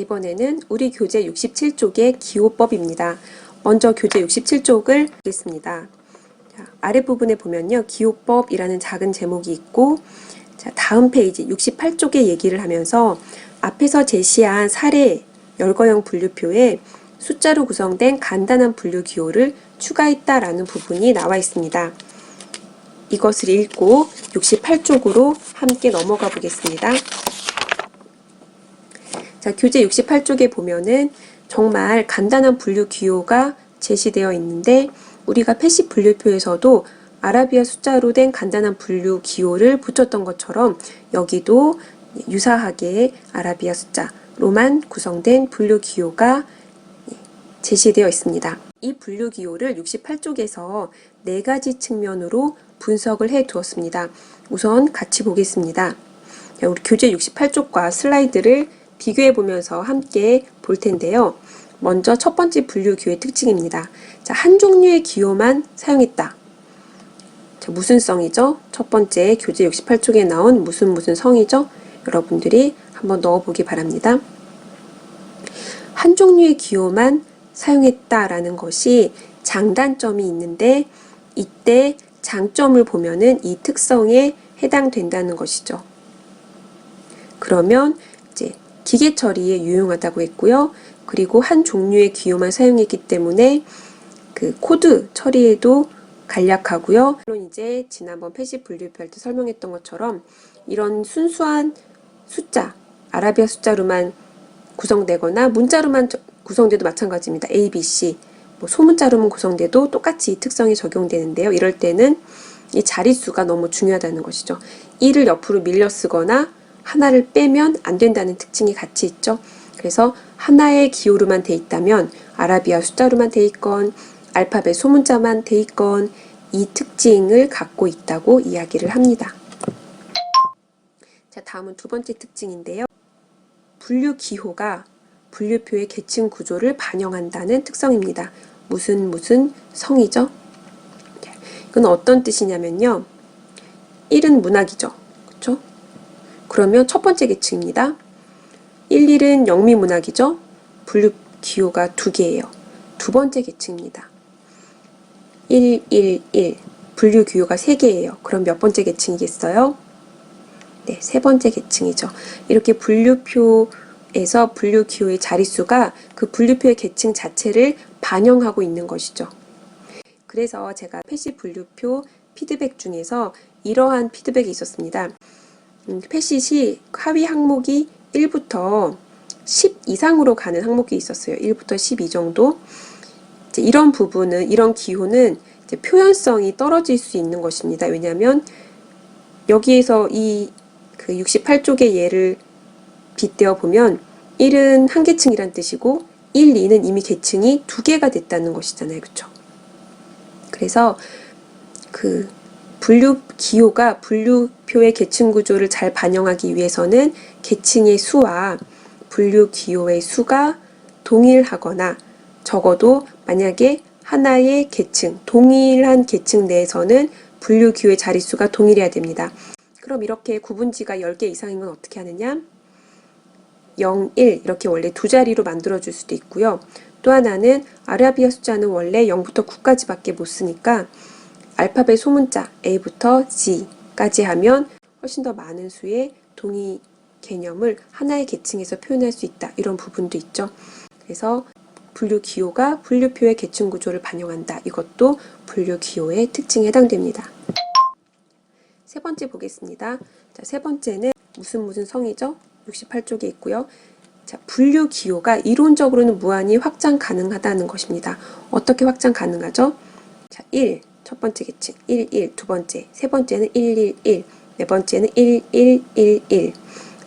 이번에는 우리 교재 67쪽의 기호법입니다. 먼저 교재 67쪽을 보겠습니다. 자, 아랫부분에 보면요. 기호법이라는 작은 제목이 있고, 자, 다음 페이지 68쪽의 얘기를 하면서 앞에서 제시한 사례 열거형 분류표에 숫자로 구성된 간단한 분류 기호를 추가했다라는 부분이 나와 있습니다. 이것을 읽고 68쪽으로 함께 넘어가 보겠습니다. 자, 교재 68쪽에 보면은 정말 간단한 분류 기호가 제시되어 있는데 우리가 패시브 분류표에서도 아라비아 숫자로 된 간단한 분류 기호를 붙였던 것처럼 여기도 유사하게 아라비아 숫자로만 구성된 분류 기호가 제시되어 있습니다. 이 분류 기호를 68쪽에서 4가지 측면으로 분석을 해 두었습니다. 우선 같이 보겠습니다. 우리 교재 68쪽과 슬라이드를 비교해 보면서 함께 볼 텐데요. 먼저 첫 번째 분류 기호의 특징입니다. 자, 한 종류의 기호만 사용했다. 자, 무슨 성이죠? 첫 번째 교재 68쪽에 나온 무슨 성이죠? 여러분들이 한번 넣어보기 바랍니다. 한 종류의 기호만 사용했다라는 것이 장단점이 있는데 이때 장점을 보면은 이 특성에 해당된다는 것이죠. 그러면 이제 기계 처리에 유용하다고 했고요. 그리고 한 종류의 기호만 사용했기 때문에 그 코드 처리에도 간략하고요. 물론 이제 지난번 패시브 분류표 할 때 설명했던 것처럼 이런 순수한 숫자, 아라비아 숫자로만 구성되거나 문자로만 구성돼도 마찬가지입니다. A, B, C, 소문자로만 구성돼도 똑같이 이 특성이 적용되는데요. 이럴 때는 이 자릿수가 너무 중요하다는 것이죠. 1을 옆으로 밀려 쓰거나 하나를 빼면 안 된다는 특징이 같이 있죠. 그래서 하나의 기호로만 돼 있다면 아라비아 숫자로만 돼 있건 알파벳 소문자만 돼 있건 이 특징을 갖고 있다고 이야기를 합니다. 자, 다음은 두 번째 특징인데요. 분류 기호가 분류표의 계층 구조를 반영한다는 특성입니다. 무슨 성이죠? 이건 어떤 뜻이냐면요. 1은 문학이죠. 그렇죠? 그러면 첫 번째 계층입니다. 1은 영미문학이죠. 분류 기호가 2개예요. 두 번째 계층입니다. 111 분류 기호가 3개예요. 그럼 몇 번째 계층이겠어요? 네, 세 번째 계층이죠. 이렇게 분류표에서 분류 기호의 자릿수가 그 분류표의 계층 자체를 반영하고 있는 것이죠. 그래서 제가 패시브 분류표 피드백 중에서 이러한 피드백이 있었습니다. 패시시 하위 항목이 1부터 10 이상으로 가는 항목이 있었어요. 1부터 12 정도. 이제 이런 부분은, 이런 기호는 이제 표현성이 떨어질 수 있는 것입니다. 왜냐하면 여기에서 이 그 68쪽의 예를 빗대어 보면 1은 한 계층이란 뜻이고 1, 2는 이미 계층이 2개가 됐다는 것이잖아요. 그렇죠? 그래서 그 분류 기호가 분류표의 계층 구조를 잘 반영하기 위해서는 계층의 수와 분류 기호의 수가 동일하거나 적어도 만약에 하나의 계층, 동일한 계층 내에서는 분류 기호의 자릿수가 동일해야 됩니다. 그럼 이렇게 구분지가 10개 이상인 건 어떻게 하느냐? 0, 1 이렇게 원래 두 자리로 만들어줄 수도 있고요. 또 하나는 아라비아 숫자는 원래 0부터 9까지 밖에 못 쓰니까 알파벳 소문자 A부터 G까지 하면 훨씬 더 많은 수의 동의 개념을 하나의 계층에서 표현할 수 있다. 이런 부분도 있죠. 그래서 분류 기호가 분류표의 계층 구조를 반영한다. 이것도 분류 기호의 특징에 해당됩니다. 세 번째 보겠습니다. 자, 세 번째는 무슨 성이죠? 68쪽에 있고요. 자, 분류 기호가 이론적으로는 무한히 확장 가능하다는 것입니다. 어떻게 확장 가능하죠? 자, 1, 첫 번째 계층, 1, 두 번째, 세 번째는 1, 네 번째는 1.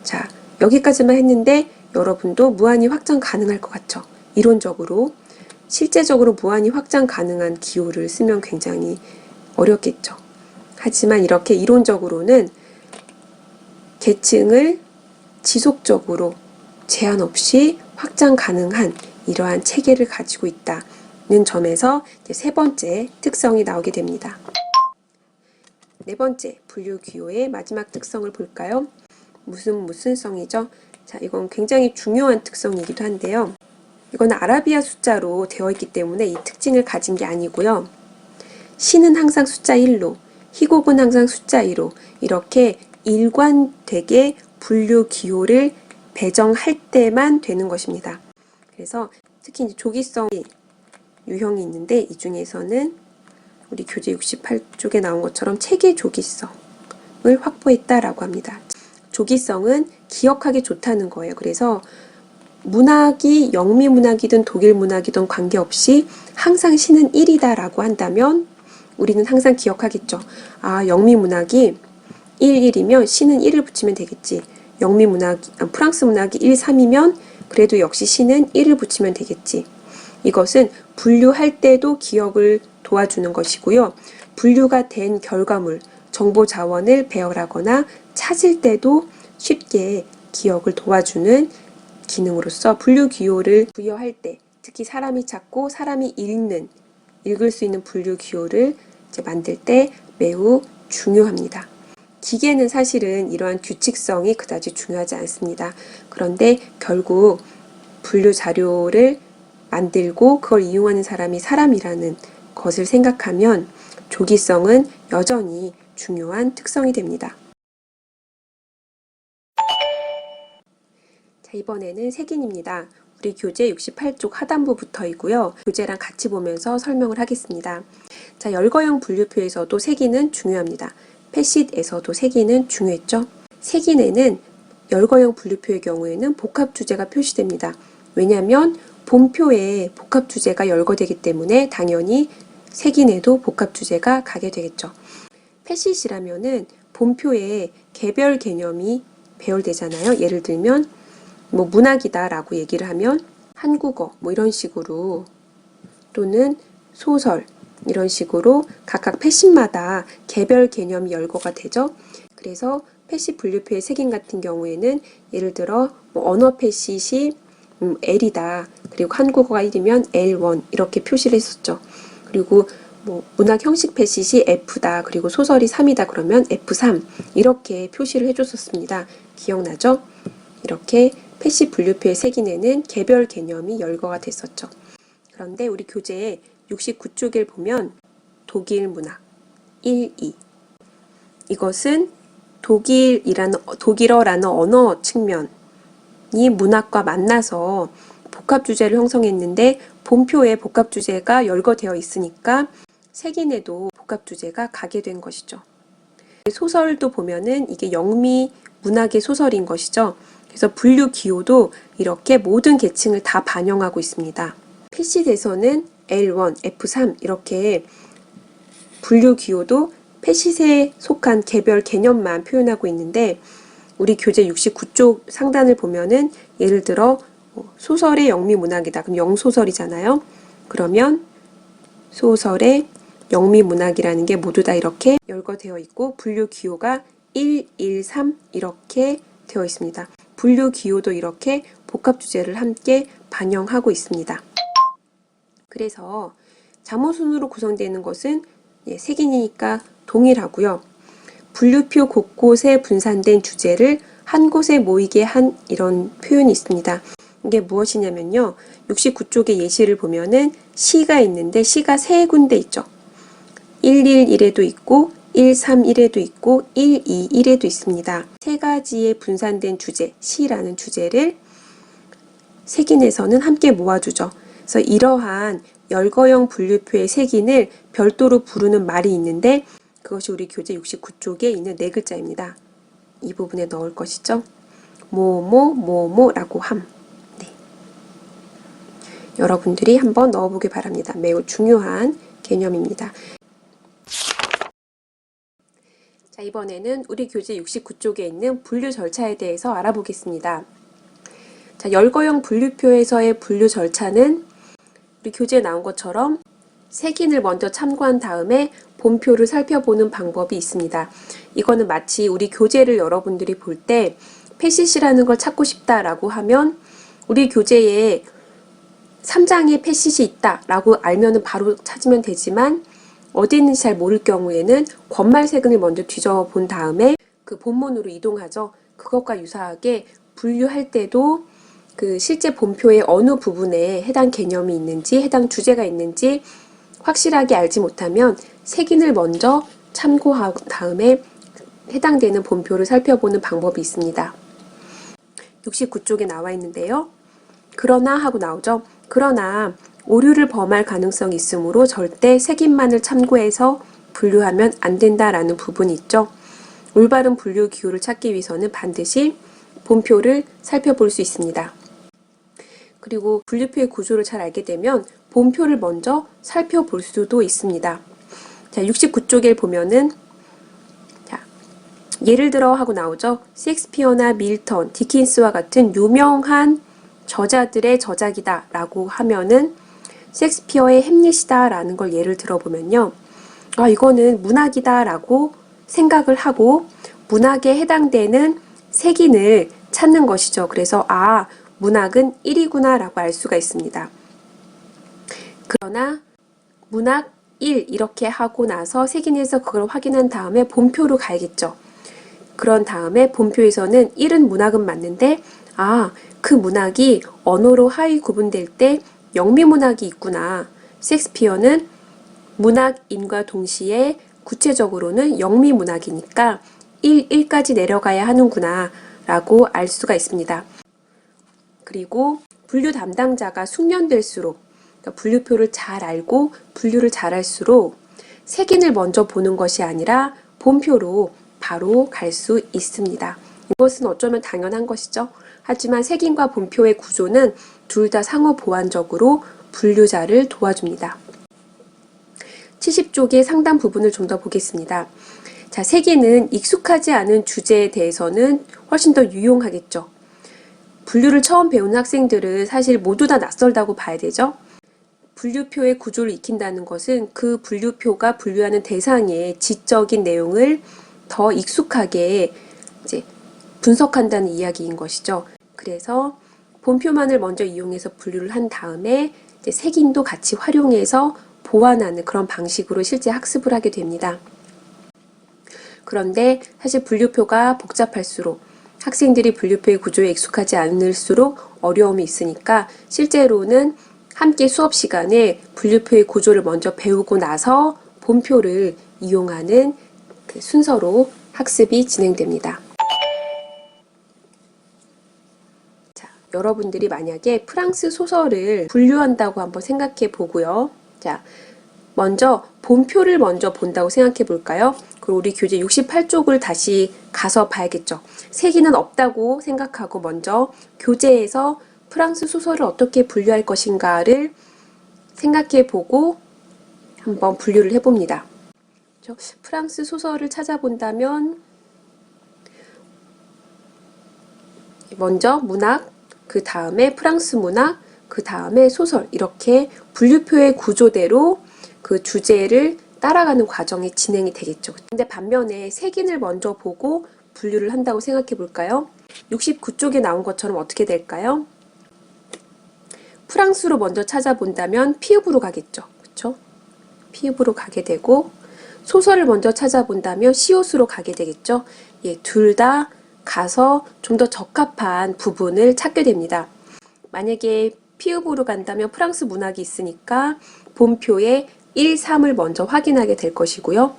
자, 여기까지만 했는데 여러분도 무한히 확장 가능할 것 같죠? 이론적으로. 실제적으로 무한히 확장 가능한 기호를 쓰면 굉장히 어렵겠죠. 하지만 이렇게 이론적으로는 계층을 지속적으로 제한 없이 확장 가능한 이러한 체계를 가지고 있다는 점에서 세 번째 특성이 나오게 됩니다. 네 번째 분류 기호의 마지막 특성을 볼까요? 무슨 성이죠? 자, 이건 굉장히 중요한 특성이기도 한데요. 이거는 아라비아 숫자로 되어 있기 때문에 이 특징을 가진 게 아니고요. 시는 항상 숫자 1로, 희곡은 항상 숫자 2로 이렇게 일관되게 분류 기호를 배정할 때만 되는 것입니다. 그래서 특히 이제 조기성 유형이 있는데 이 중에서는 우리 교재 68쪽에 나온 것처럼 체계 조기성을 확보했다라고 합니다. 조기성은 기억하기 좋다는 거예요. 그래서 문학이 영미 문학이든 독일 문학이든 관계없이 항상 시는 1이다라고 한다면 우리는 항상 기억하겠죠. 아, 영미 문학이 1이면 시는 1을 붙이면 되겠지. 프랑스 문학이 1, 3이면 그래도 역시 시는 1을 붙이면 되겠지. 이것은 분류할 때도 기억을 도와주는 것이고요. 분류가 된 결과물, 정보 자원을 배열하거나 찾을 때도 쉽게 기억을 도와주는 기능으로서 분류 기호를 부여할 때, 특히 사람이 찾고 사람이 읽을 수 있는 분류 기호를 만들 때 매우 중요합니다. 기계는 사실은 이러한 규칙성이 그다지 중요하지 않습니다. 그런데 결국 분류 자료를 만들고 그걸 이용하는 사람이 사람이라는 것을 생각하면 조기성은 여전히 중요한 특성이 됩니다. 자, 이번에는 색인입니다. 우리 교재 68쪽 하단부부터이고요. 교재랑 같이 보면서 설명을 하겠습니다. 자, 열거형 분류표에서도 색인은 중요합니다. 패시트에서도 색인은 중요했죠. 색인에는 열거형 분류표의 경우에는 복합 주제가 표시됩니다. 왜냐하면 본표에 복합 주제가 열거되기 때문에 당연히 색인에도 복합 주제가 가게 되겠죠. 패시트라면은 본표에 개별 개념이 배열되잖아요. 예를 들면 문학이다 라고 얘기를 하면 한국어 이런 식으로 또는 소설 이런 식으로 각각 패시트마다 개별 개념이 열거가 되죠. 그래서 패시트 분류표의 색인 같은 경우에는 예를 들어 언어 패시트이 L이다. 그리고 한국어가 1이면 L1 이렇게 표시를 했었죠. 그리고 문학 형식 패시트이 F다. 그리고 소설이 3이다. 그러면 F3 이렇게 표시를 해줬었습니다. 기억나죠? 이렇게 패시트 분류표의 색인에는 개별 개념이 열거가 됐었죠. 그런데 우리 교재에 69쪽을 보면 독일 문학 1, 2 이것은 독일어라는 언어 측면이 문학과 만나서 복합 주제를 형성했는데 본표에 복합 주제가 열거되어 있으니까 색인에도 복합 주제가 가게 된 것이죠. 소설도 보면은 이게 영미 문학의 소설인 것이죠. 그래서 분류 기호도 이렇게 모든 계층을 다 반영하고 있습니다. 패시트에서는 L1, F3 이렇게 분류 기호도 패시트에 속한 개별 개념만 표현하고 있는데 우리 교재 69쪽 상단을 보면은 예를 들어 소설의 영미 문학이다. 그럼 영소설이잖아요. 그러면 소설의 영미 문학이라는 게 모두 다 이렇게 열거되어 있고 분류 기호가 1, 1, 3 이렇게 되어 있습니다. 분류 기호도 이렇게 복합 주제를 함께 반영하고 있습니다. 그래서 잠호순으로 구성되는 것은 색인이니까 동일하고요. 분류표 곳곳에 분산된 주제를 한 곳에 모이게 한 이런 표현이 있습니다. 이게 무엇이냐면요. 69쪽의 예시를 보면은 시가 있는데 시가 세 군데 있죠. 111에도 있고 131에도 있고 121에도 있습니다. 세 가지의 분산된 주제, 시라는 주제를 색인에서는 함께 모아주죠. 그래서 이러한 열거형 분류표의 색인을 별도로 부르는 말이 있는데 그것이 우리 교재 69쪽에 있는 네 글자입니다. 이 부분에 넣을 것이죠. 뭐뭐뭐뭐라고 함. 네. 여러분들이 한번 넣어보길 바랍니다. 매우 중요한 개념입니다. 자, 이번에는 우리 교재 69쪽에 있는 분류 절차에 대해서 알아보겠습니다. 자, 열거형 분류표에서의 분류 절차는 우리 교재에 나온 것처럼 색인을 먼저 참고한 다음에 본표를 살펴보는 방법이 있습니다. 이거는 마치 우리 교재를 여러분들이 볼 때 패시트라는 걸 찾고 싶다라고 하면 우리 교재에 3장에 패시트이 있다라고 알면은 바로 찾으면 되지만 어디 있는지 잘 모를 경우에는 권말색을 먼저 뒤져본 다음에 그 본문으로 이동하죠. 그것과 유사하게 분류할 때도 그 실제 본표의 어느 부분에 해당 개념이 있는지, 해당 주제가 있는지 확실하게 알지 못하면 색인을 먼저 참고한 다음에 해당되는 본표를 살펴보는 방법이 있습니다. 69쪽에 나와 있는데요. 그러나 하고 나오죠. 그러나 오류를 범할 가능성이 있으므로 절대 색인만을 참고해서 분류하면 안 된다라는 부분이 있죠. 올바른 분류 기호를 찾기 위해서는 반드시 본표를 살펴볼 수 있습니다. 그리고 분류표의 구조를 잘 알게 되면 본표를 먼저 살펴볼 수도 있습니다. 자, 69쪽에 보면은 자, 예를 들어 하고 나오죠. 셰익스피어나 밀턴, 디킨스와 같은 유명한 저자들의 저작이다 라고 하면은 셰익스피어의 햄릿이다 라는 걸 예를 들어보면요. 이거는 문학이다 라고 생각을 하고 문학에 해당되는 색인을 찾는 것이죠. 그래서 문학은 1이구나 라고 알 수가 있습니다. 그러나 문학 1 이렇게 하고 나서 색인에서 그걸 확인한 다음에 본표로 가야겠죠. 그런 다음에 본표에서는 1은 문학은 맞는데 그 문학이 언어로 하위 구분될 때 영미문학이 있구나. 셰익스피어는 문학인과 동시에 구체적으로는 영미문학이니까 1까지 내려가야 하는구나 라고 알 수가 있습니다. 그리고 분류 담당자가 숙련될수록 그러니까 분류표를 잘 알고 분류를 잘 할수록 색인을 먼저 보는 것이 아니라 본표로 바로 갈 수 있습니다. 이것은 어쩌면 당연한 것이죠. 하지만 색인과 본표의 구조는 둘 다 상호 보완적으로 분류자를 도와줍니다. 70쪽의 상당 부분을 좀 더 보겠습니다. 자, 색인은 익숙하지 않은 주제에 대해서는 훨씬 더 유용하겠죠. 분류를 처음 배우는 학생들은 사실 모두 다 낯설다고 봐야 되죠. 분류표의 구조를 익힌다는 것은 그 분류표가 분류하는 대상의 지적인 내용을 더 익숙하게 이제 분석한다는 이야기인 것이죠. 그래서 본표만을 먼저 이용해서 분류를 한 다음에 이제 색인도 같이 활용해서 보완하는 그런 방식으로 실제 학습을 하게 됩니다. 그런데 사실 분류표가 복잡할수록 학생들이 분류표의 구조에 익숙하지 않을수록 어려움이 있으니까 실제로는 함께 수업 시간에 분류표의 구조를 먼저 배우고 나서 본표를 이용하는 그 순서로 학습이 진행됩니다. 자, 여러분들이 만약에 프랑스 소설을 분류한다고 한번 생각해 보고요. 자, 먼저 본표를 먼저 본다고 생각해 볼까요? 그리고 우리 교재 68쪽을 다시 가서 봐야겠죠. 색인은 없다고 생각하고 먼저 교재에서 프랑스 소설을 어떻게 분류할 것인가를 생각해 보고 한번 분류를 해봅니다. 프랑스 소설을 찾아본다면 먼저 문학, 그 다음에 프랑스 문학, 그 다음에 소설 이렇게 분류표의 구조대로 그 주제를 따라가는 과정이 진행이 되겠죠. 근데 반면에 색인을 먼저 보고 분류를 한다고 생각해 볼까요? 69쪽에 나온 것처럼 어떻게 될까요? 프랑스로 먼저 찾아본다면 피읍으로 가겠죠. 그렇죠? 피읍으로 가게 되고 소설을 먼저 찾아본다면 시옷으로 가게 되겠죠. 둘 다 가서 좀 더 적합한 부분을 찾게 됩니다. 만약에 피읍으로 간다면 프랑스 문학이 있으니까 본표에 1, 3을 먼저 확인하게 될 것이고요.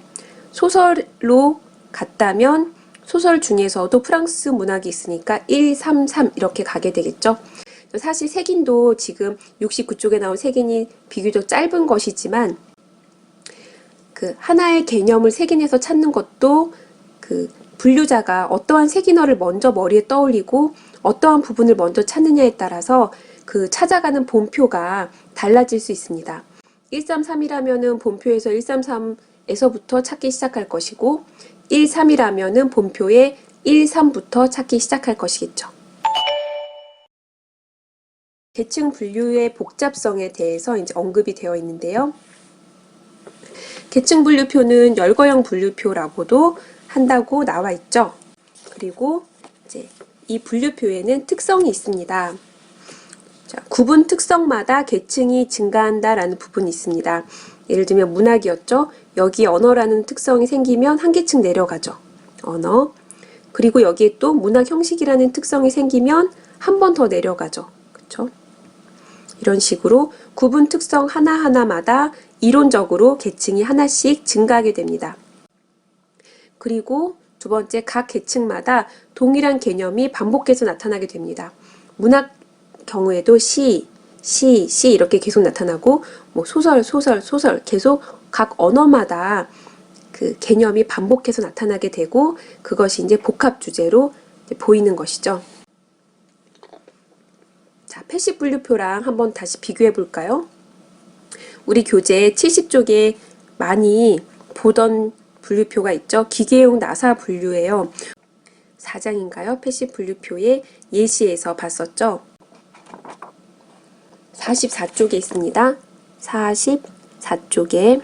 소설로 갔다면 소설 중에서도 프랑스 문학이 있으니까 1, 3, 3 이렇게 가게 되겠죠. 사실 색인도 지금 69쪽에 나온 색인이 비교적 짧은 것이지만 그 하나의 개념을 색인에서 찾는 것도 그 분류자가 어떠한 색인어를 먼저 머리에 떠올리고 어떠한 부분을 먼저 찾느냐에 따라서 그 찾아가는 본표가 달라질 수 있습니다. 133이라면은 본표에서 133에서부터 찾기 시작할 것이고 13이라면은 본표에 13부터 찾기 시작할 것이겠죠. 계층 분류의 복잡성에 대해서 이제 언급이 되어 있는데요. 계층 분류표는 열거형 분류표라고도 한다고 나와 있죠. 그리고 이제 이 분류표에는 특성이 있습니다. 자, 구분 특성마다 계층이 증가한다라는 부분이 있습니다. 예를 들면 문학이었죠. 여기 언어라는 특성이 생기면 한 계층 내려가죠. 언어. 그리고 여기에 또 문학 형식이라는 특성이 생기면 한 번 더 내려가죠. 그쵸? 이런 식으로 구분 특성 하나하나마다 이론적으로 계층이 하나씩 증가하게 됩니다. 그리고 두 번째, 각 계층마다 동일한 개념이 반복해서 나타나게 됩니다. 문학 경우에도 시 이렇게 계속 나타나고 뭐 소설 계속 각 언어마다 그 개념이 반복해서 나타나게 되고 그것이 이제 복합 주제로 이제 보이는 것이죠. 자, 패시브 분류표랑 한번 다시 비교해 볼까요? 우리 교재 70쪽에 많이 보던 분류표가 있죠. 기계용 나사 분류예요. 4장인가요? 패시브 분류표의 예시에서 봤었죠. 44쪽에 있습니다. 44쪽에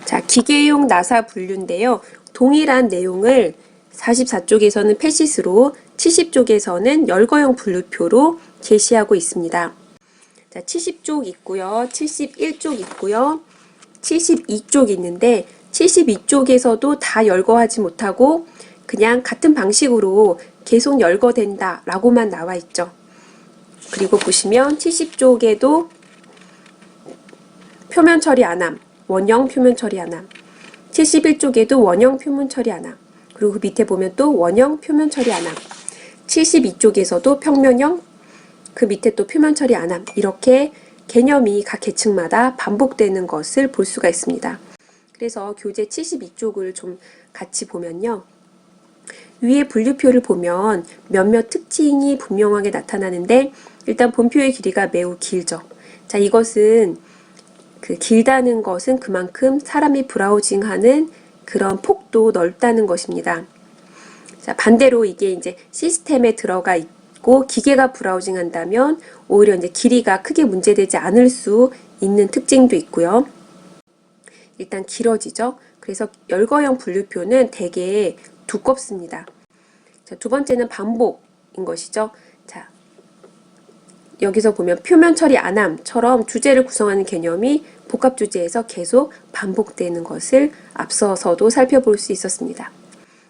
자, 기계용 나사 분류인데요. 동일한 내용을 44쪽에서는 패시스로 70쪽에서는 열거형 분류표로 제시하고 있습니다. 자, 70쪽 있고요. 71쪽 있고요. 72쪽 있는데 72쪽에서도 다 열거하지 못하고 그냥 같은 방식으로 계속 열거된다 라고만 나와 있죠. 그리고 보시면 70쪽에도 표면 처리 안함, 원형 표면 처리 안함, 71쪽에도 원형 표면 처리 안함, 그리고 그 밑에 보면 또 원형 표면 처리 안함, 72쪽에서도 평면형, 그 밑에 또 표면 처리 안함, 이렇게 개념이 각 계층마다 반복되는 것을 볼 수가 있습니다. 그래서 교재 72쪽을 좀 같이 보면요. 위에 분류표를 보면 몇몇 특징이 분명하게 나타나는데 일단 본표의 길이가 매우 길죠. 자, 이것은 그 길다는 것은 그만큼 사람이 브라우징하는 그런 폭도 넓다는 것입니다. 자, 반대로 이게 이제 시스템에 들어가 있고 기계가 브라우징 한다면 오히려 이제 길이가 크게 문제되지 않을 수 있는 특징도 있고요. 일단 길어지죠. 그래서 열거형 분류표는 되게 두껍습니다. 자, 두 번째는 반복인 것이죠. 자, 여기서 보면 표면 처리 안함처럼 주제를 구성하는 개념이 복합 주제에서 계속 반복되는 것을 앞서서도 살펴볼 수 있었습니다.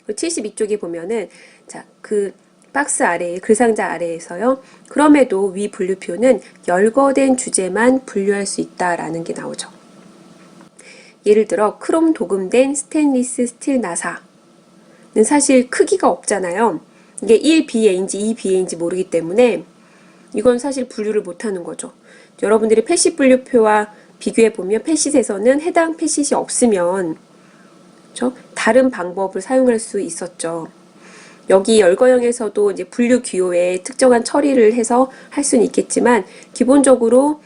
72쪽에 보면은 자, 그 박스 아래에 글상자 아래에서요. 그럼에도 위 분류표는 열거된 주제만 분류할 수 있다라는 게 나오죠. 예를 들어 크롬 도금된 스테인리스 스틸 나사는 사실 크기가 없잖아요. 이게 1BA인지 2BA인지 모르기 때문에 이건 사실 분류를 못하는 거죠. 여러분들이 패시브 분류표와 비교해 보면 패시트에서는 해당 패시트이 없으면 그렇죠? 다른 방법을 사용할 수 있었죠. 여기 열거형에서도 이제 분류 기호에 특정한 처리를 해서 할 수는 있겠지만 기본적으로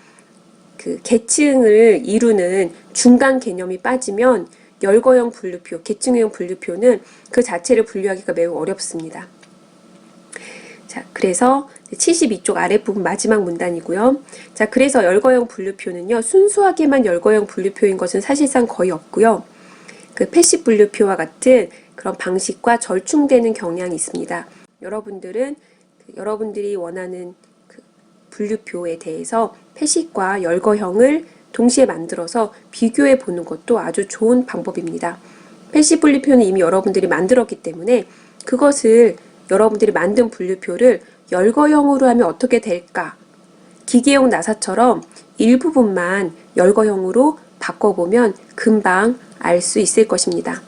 그 계층을 이루는 중간 개념이 빠지면 열거형 분류표, 계층형 분류표는 그 자체를 분류하기가 매우 어렵습니다. 자, 그래서 72쪽 아랫부분 마지막 문단이고요. 자, 그래서 열거형 분류표는요, 순수하게만 열거형 분류표인 것은 사실상 거의 없고요. 그 패시브 분류표와 같은 그런 방식과 절충되는 경향이 있습니다. 여러분들이 원하는 그 분류표에 대해서 패시브과 열거형을 동시에 만들어서 비교해 보는 것도 아주 좋은 방법입니다. 패시브 분류표는 이미 여러분들이 만들었기 때문에 그것을 여러분들이 만든 분류표를 열거형으로 하면 어떻게 될까? 기계용 나사처럼 일부분만 열거형으로 바꿔보면 금방 알 수 있을 것입니다.